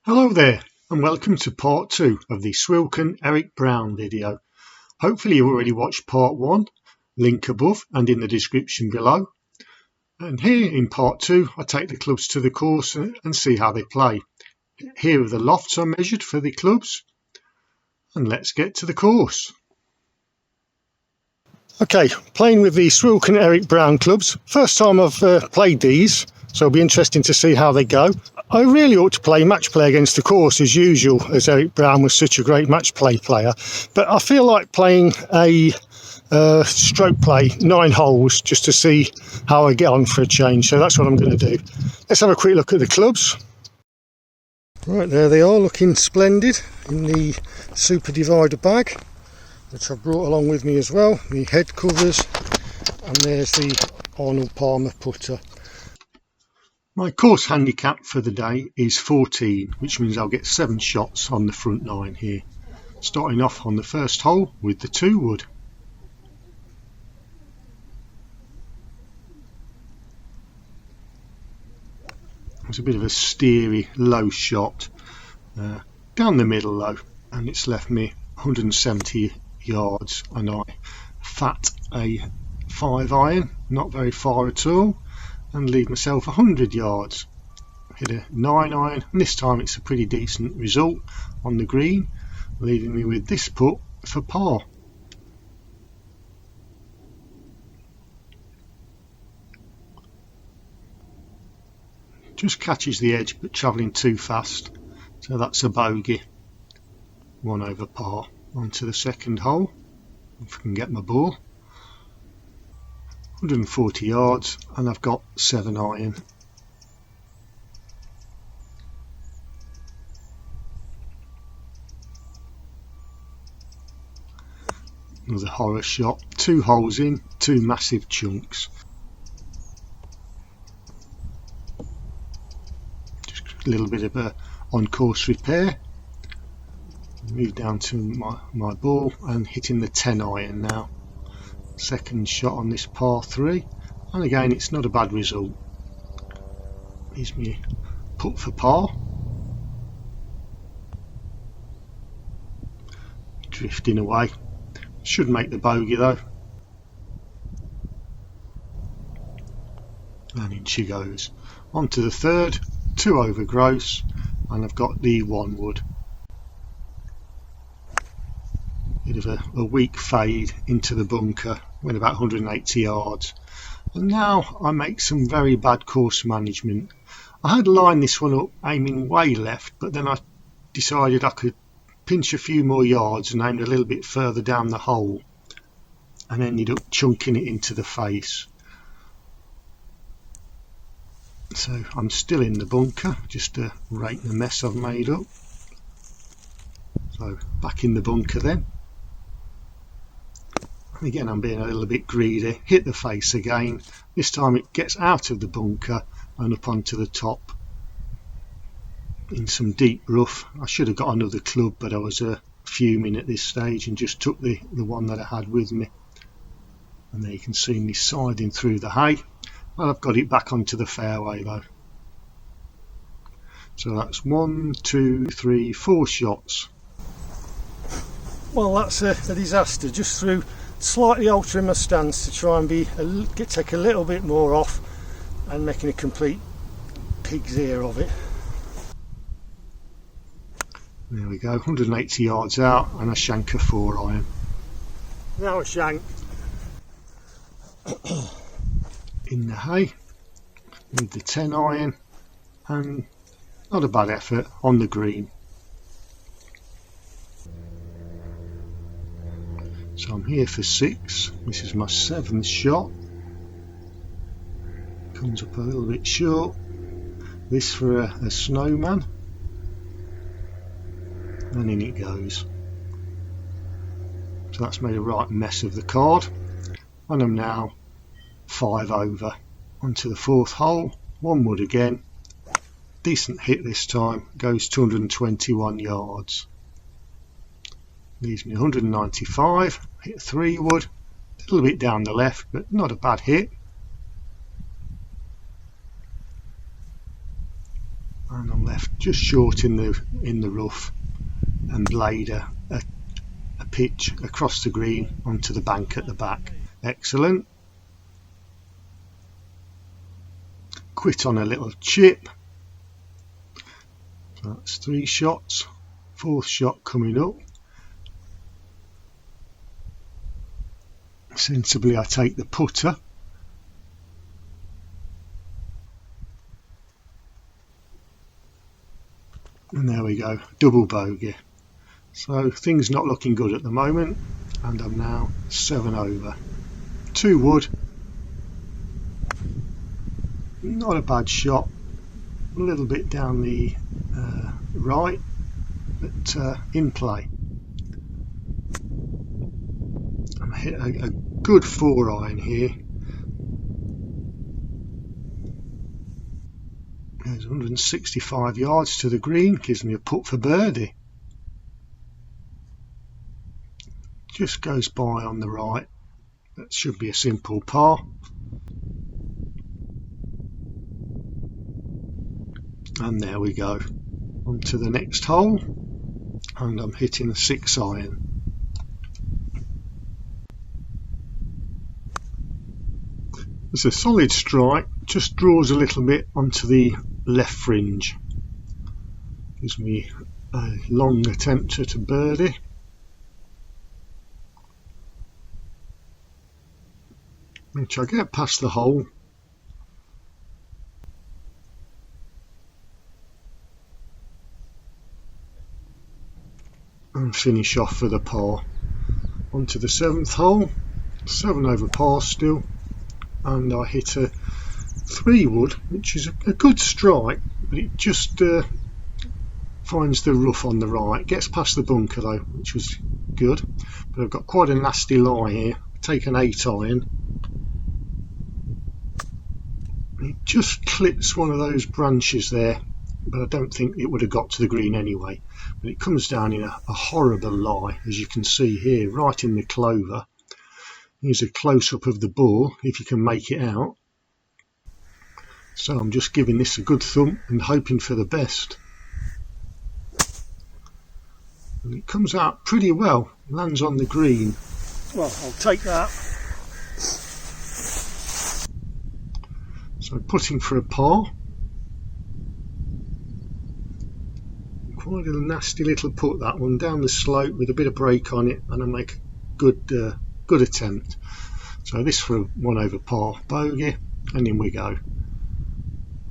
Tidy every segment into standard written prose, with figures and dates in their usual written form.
Hello there and welcome to part 2 of the Swilken Eric Brown video. Hopefully you've already watched part 1, link above and in the description below. And here in part 2 I take the clubs to the course and see how they play. Here are the lofts I measured for the clubs and let's get to the course. Okay, playing with the Swilken Eric Brown clubs. First time I've played these, so it'll be interesting to see how they go. I really ought to play match play against the course as usual, as Eric Brown was such a great match play player. But I feel like playing a stroke play, 9 holes, just to see how I get on for a change. So that's what I'm going to do. Let's have a quick look at the clubs. Right, there they are, looking splendid in the Super Divider bag, which I've brought along with me as well. The head covers, and there's the Arnold Palmer putter. My course handicap for the day is 14, which means I'll get 7 shots on the front 9 here. Starting off on the first hole with the 2 wood. It's a bit of a steery, low shot, down the middle though, and it's left me 170 yards, and I fat a 5 iron, not very far at all, and leave myself 100 yards. Hit a 9 iron, and this time it's a pretty decent result on the green, leaving me with this putt for par. Just catches the edge but travelling too fast, so that's a bogey. 1 over par. On to the second hole, if I can get my ball. 140 yards, and I've got 7 iron. Another horror shot, 2 holes in, 2 massive chunks. Just a little bit of a on-course repair. Move down to my ball and hitting the 10 iron now. Second shot on this par 3, and again it's not a bad result. Leaves me putt for par. Drifting away. Should make the bogey though. And in she goes. On to the third, 2 over gross, and I've got the 1 wood. Bit of a weak fade into the bunker, went about 180 yards, and now I make some very bad course management. I had lined this one up aiming way left, but then I decided I could pinch a few more yards and aimed a little bit further down the hole, and ended up chunking it into the face. So I'm still in the bunker, just to rate the mess I've made up. So back in the bunker then. Again, I'm being a little bit greedy, hit the face again. This time it gets out of the bunker and up onto the top in some deep rough. I should have got another club, but I was fuming at this stage and just took the one that I had with me. And there you can see me sliding through the hay. Well, I've got it back onto the fairway though. So that's 1, 2, 3, 4 shots. Well, that's a disaster. Just through slightly altering my stance to try and take a little bit more off, and making a complete pig's ear of it. There we go, 180 yards out, and I shank a 4 iron. Now a shank. In the hay with the 10 iron, and not a bad effort on the green. So I'm here for 6. This is my 7th shot. Comes up a little bit short. This for a snowman. And in it goes. So that's made a right mess of the card. And I'm now 5 over. Onto the 4th hole. 1 wood again. Decent hit this time. Goes 221 yards. Leaves me 195, hit 3 wood, a little bit down the left, but not a bad hit. and I'm left just short in the rough and laid a pitch across the green onto the bank at the back. Excellent. Quit on a little chip. So that's 3 shots. 4th shot coming up. Sensibly I take the putter. And there we go, double bogey. So things not looking good at the moment, and I'm now 7 over. 2 wood. Not a bad shot. A little bit down the right, but in play. I hit a good 4-iron here. There's 165 yards to the green, gives me a putt for birdie. Just goes by on the right. That should be a simple par. And there we go. On to the next hole, and I'm hitting a 6-iron. It's a solid strike, just draws a little bit onto the left fringe. Gives me a long attempt at a birdie. Which I get past the hole. And finish off for the par. On to the 7th hole. 7 over par still. And I hit a 3 wood, which is a good strike, but it just finds the rough on the right. Gets past the bunker though, which was good. But I've got quite a nasty lie here. Take an 8-iron. It just clips one of those branches there, but I don't think it would have got to the green anyway. But it comes down in a horrible lie, as you can see here, right in the clover. Here's a close-up of the ball, if you can make it out. So I'm just giving this a good thump and hoping for the best. And it comes out pretty well, lands on the green. Well, I'll take that. So putting for a par. Quite a nasty little putt, that one, down the slope with a bit of break on it, and I make a good attempt. So this for a 1 over par bogey, and in we go.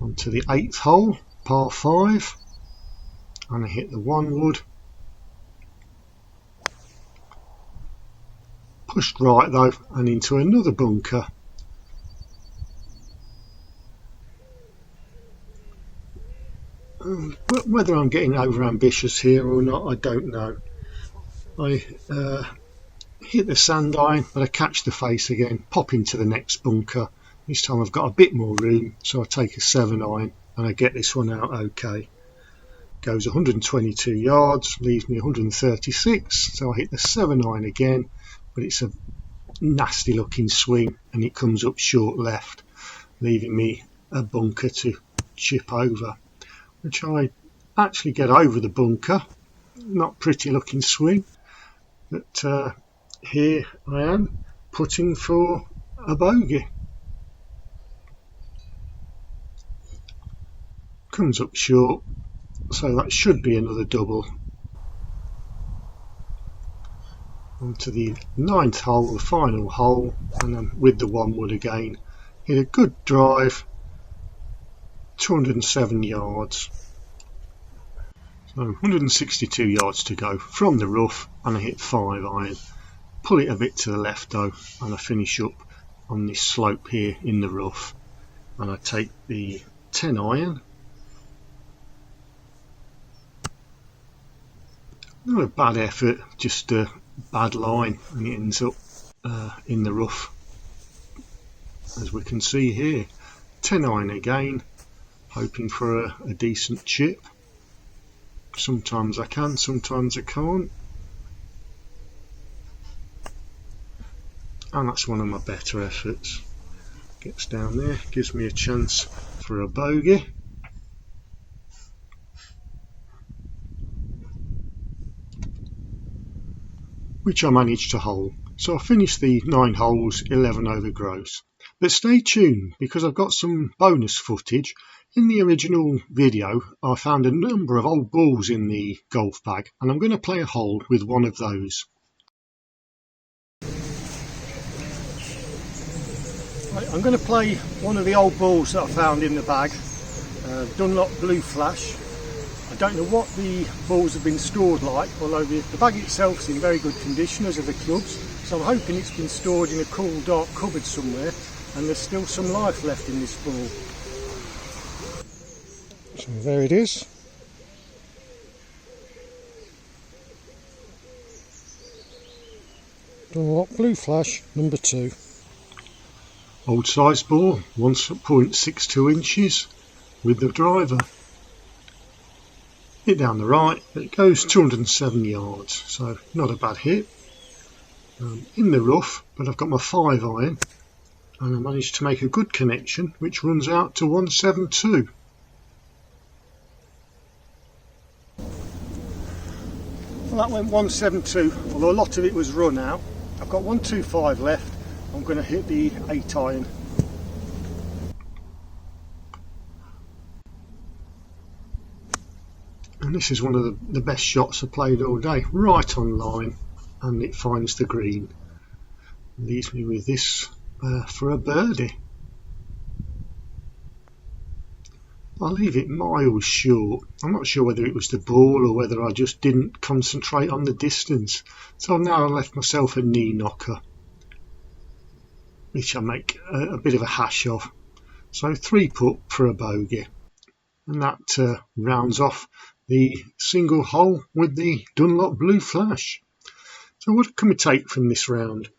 On to the 8th hole, par 5, and I hit the 1 wood. Pushed right though, and into another bunker. But whether I'm getting over ambitious here or not, I don't know. I hit the sand iron, but I catch the face again, pop into the next bunker. This time I've got a bit more room, so I take a 7-iron and I get this one out okay. Goes 122 yards, leaves me 136, so I hit the 7-iron again, but it's a nasty looking swing and it comes up short left, leaving me a bunker to chip over, which I actually get over the bunker. Not pretty looking swing, but here I am putting for a bogey. Comes up short, so that should be another double. On to the 9th hole, the final hole, and then with the 1 wood again. Hit a good drive, 207 yards. So 162 yards to go from the rough, and I hit 5-iron. Pull it a bit to the left though, and I finish up on this slope here in the rough. And I take the 10-iron. Not a bad effort, just a bad line, and it ends up in the rough, as we can see here. 10-iron again, hoping for a decent chip. Sometimes I can, sometimes I can't. And that's one of my better efforts. Gets down there, gives me a chance for a bogey. which I managed to hole. So I finished the 9 holes 11 over gross. But stay tuned, because I've got some bonus footage. In the original video I found a number of old balls in the golf bag, and I'm going to play a hole with one of those. I'm going to play one of the old balls that I found in the bag, Dunlop Blue Flash. I don't know what the balls have been stored like, although the bag itself is in very good condition, as are the clubs, so I'm hoping it's been stored in a cool dark cupboard somewhere and there's still some life left in this ball. So there it is. Dunlop Blue Flash number 2. Old size ball, 1.62 inches with the driver. Hit down the right, it goes 207 yards, so not a bad hit. In the rough, but I've got my 5 iron and I managed to make a good connection which runs out to 172. Well, that went 172, although a lot of it was run out. I've got 125 left. I'm going to hit the 8 iron. And this is one of the best shots I played all day, right on line, and it finds the green. Leaves me with this for a birdie. I'll leave it miles short. I'm not sure whether it was the ball or whether I just didn't concentrate on the distance. So now I left myself a knee knocker, which I make a bit of a hash of. So 3 putt for a bogey. And that rounds off the single hole with the Dunlop Blue Flash. So what can we take from this round?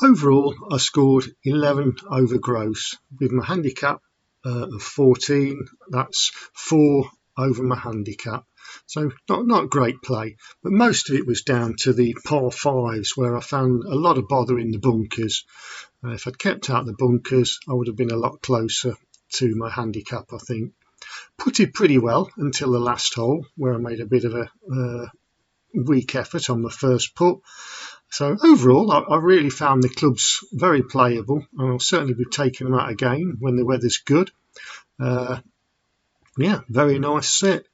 Overall I scored 11 over gross with my handicap of 14. That's 4 over my handicap. So not great play, but most of it was down to the par 5s where I found a lot of bother in the bunkers. If I'd kept out the bunkers I would have been a lot closer to my handicap, I think. Putted pretty well until the last hole where I made a bit of a weak effort on my first putt. So overall I really found the clubs very playable, and I'll certainly be taking them out again when the weather's good. Yeah, very nice set.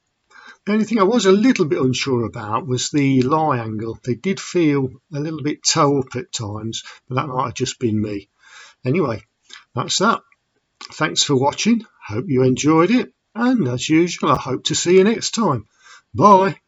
The only thing I was a little bit unsure about was the lie angle. They did feel a little bit toe up at times, but that might have just been me. Anyway, that's that. Thanks for watching. Hope you enjoyed it. And as usual, I hope to see you next time. Bye.